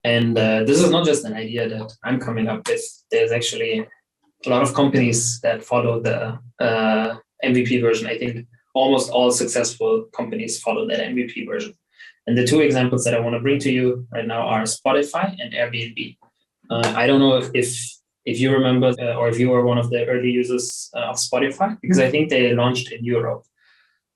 And this is not just an idea that I'm coming up with. There's actually a lot of companies that follow the MVP version. I think almost all successful companies follow that MVP version. And the two examples that I want to bring to you right now are Spotify and Airbnb. I don't know if you remember or if you were one of the early users of Spotify, because I think they launched in Europe.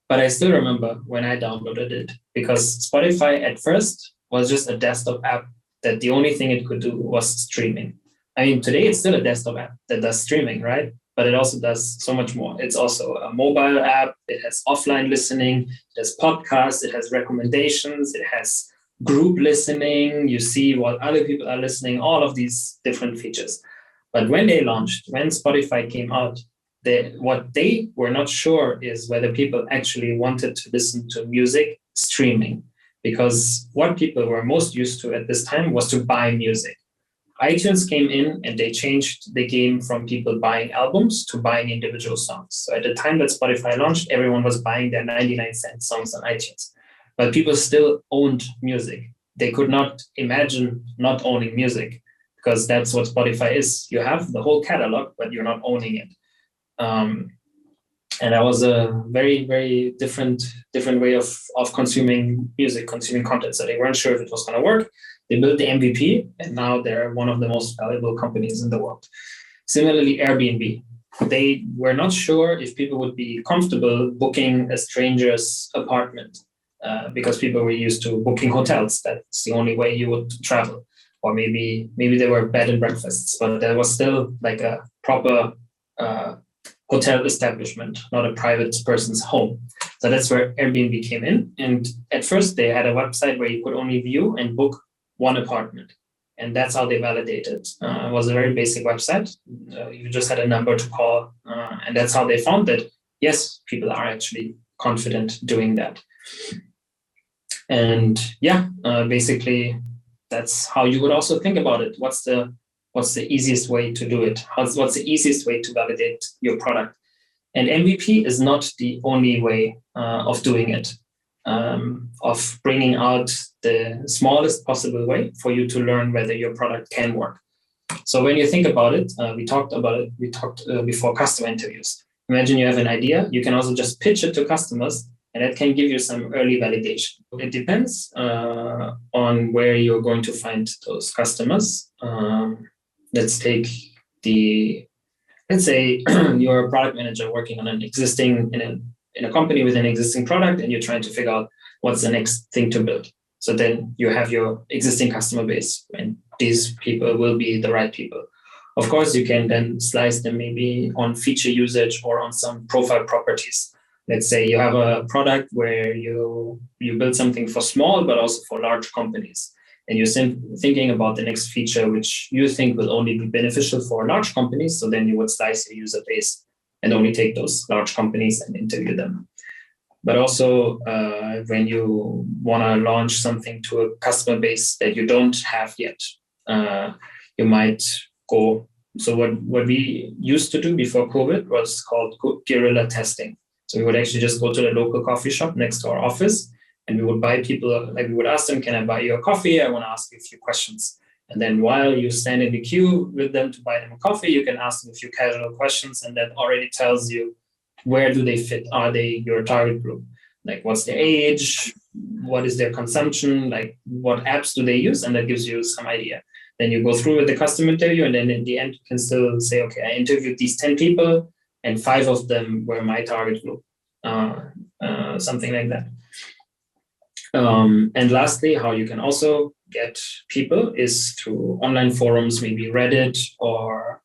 But I still remember when I downloaded it, because Spotify at first was just a desktop app that the only thing it could do was streaming. I mean, today it's still a desktop app that does streaming, right? But it also does so much more. It's also a mobile app. It has offline listening. It has podcasts. It has recommendations. It has group listening. You see what other people are listening, all of these different features. But when they launched, when Spotify came out, what they were not sure is whether people actually wanted to listen to music streaming. Because what people were most used to at this time was to buy music. iTunes came in and they changed the game from people buying albums to buying individual songs. So at the time that Spotify launched, everyone was buying their 99-cent songs on iTunes. But people still owned music. They could not imagine not owning music, because that's what Spotify is. You have the whole catalog, but you're not owning it. And that was a very, very different way of consuming music, consuming content. So they weren't sure if it was going to work. They built the MVP, and now they're one of the most valuable companies in the world. Similarly, Airbnb. They were not sure if people would be comfortable booking a stranger's apartment, because people were used to booking hotels. That's the only way you would travel. Or maybe there were bed and breakfasts, but there was still like a proper hotel establishment, not a private person's home. So that's where Airbnb came in. And at first they had a website where you could only view and book one apartment. And that's how they validated. It was a very basic website. You just had a number to call. And that's how they found that, yes, people are actually confident doing that. And basically that's how you would also think about it. What's the easiest way to do it? What's the easiest way to validate your product? And MVP is not the only way of doing it, of bringing out the smallest possible way for you to learn whether your product can work. So when you think about it, we talked before customer interviews. Imagine you have an idea. You can also just pitch it to customers, and that can give you some early validation. It depends on where you're going to find those customers. Let's say you're a product manager working on in a company with an existing product, and you're trying to figure out what's the next thing to build. So then you have your existing customer base, and these people will be the right people. Of course, you can then slice them maybe on feature usage or on some profile properties. Let's say you have a product where you build something for small, but also for large companies. And you're thinking about the next feature, which you think will only be beneficial for large companies. So then you would slice your user base and only take those large companies and interview them. But also when you want to launch something to a customer base that you don't have yet, you might go. So what we used to do before COVID was called guerrilla testing. So we would actually just go to the local coffee shop next to our office, and we would buy people, like we would ask them, can I buy you a coffee? I want to ask you a few questions. And then while you stand in the queue with them to buy them a coffee, you can ask them a few casual questions, and that already tells you where do they fit? Are they your target group? Like what's their age? What is their consumption? Like what apps do they use? And that gives you some idea. Then you go through with the customer interview, and then in the end you can still say, okay, I interviewed these 10 people and 5 of them were my target group, something like that. And lastly, how you can also get people is through online forums, maybe Reddit or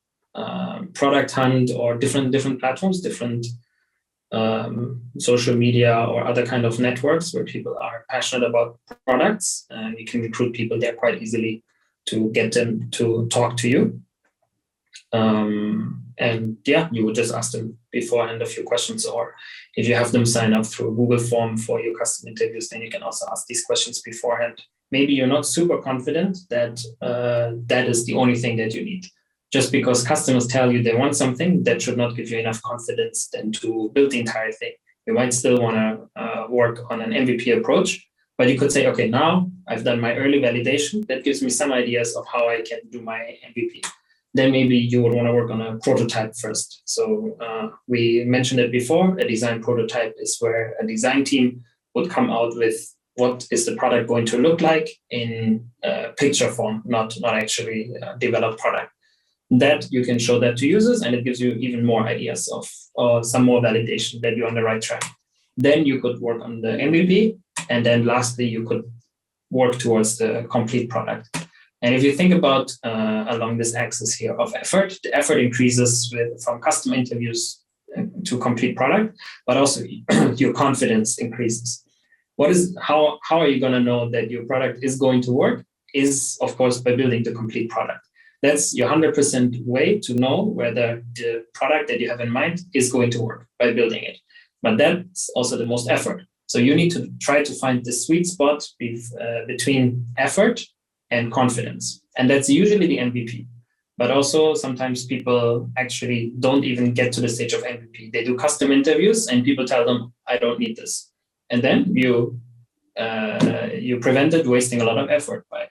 Product Hunt or different platforms, different social media or other kind of networks where people are passionate about products. And you can recruit people there quite easily to get them to talk to you. And you would just ask them beforehand a few questions, or if you have them sign up through a Google form for your customer interviews, then you can also ask these questions beforehand. Maybe you're not super confident that that is the only thing that you need. Just because customers tell you they want something, that should not give you enough confidence then to build the entire thing. You might still want to work on an MVP approach, But you could say, okay, now I've done my early validation. That gives me some ideas of how I can do my MVP. Then maybe you would want to work on a prototype first. So we mentioned it before. A design prototype is where a design team would come out with what is the product going to look like in picture form, not actually developed product. That you can show that to users, and it gives you even more ideas of some more validation that you're on the right track. Then you could work on the MVP, and then lastly, you could work towards the complete product. And if you think about along this axis here of effort, the effort increases from custom interviews to complete product, but also your confidence increases. How are you going to know that your product is going to work? Is, of course, by building the complete product. That's your 100% way to know whether the product that you have in mind is going to work, by building it. But that's also the most effort. So you need to try to find the sweet spot between effort and confidence. And that's usually the MVP. But also sometimes people actually don't even get to the stage of MVP. They do custom interviews and people tell them, I don't need this. And then you prevented wasting a lot of effort by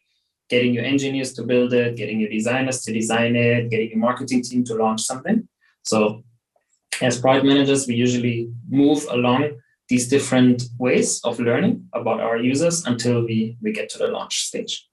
getting your engineers to build it, getting your designers to design it, getting your marketing team to launch something. So as product managers, we usually move along these different ways of learning about our users until we get to the launch stage.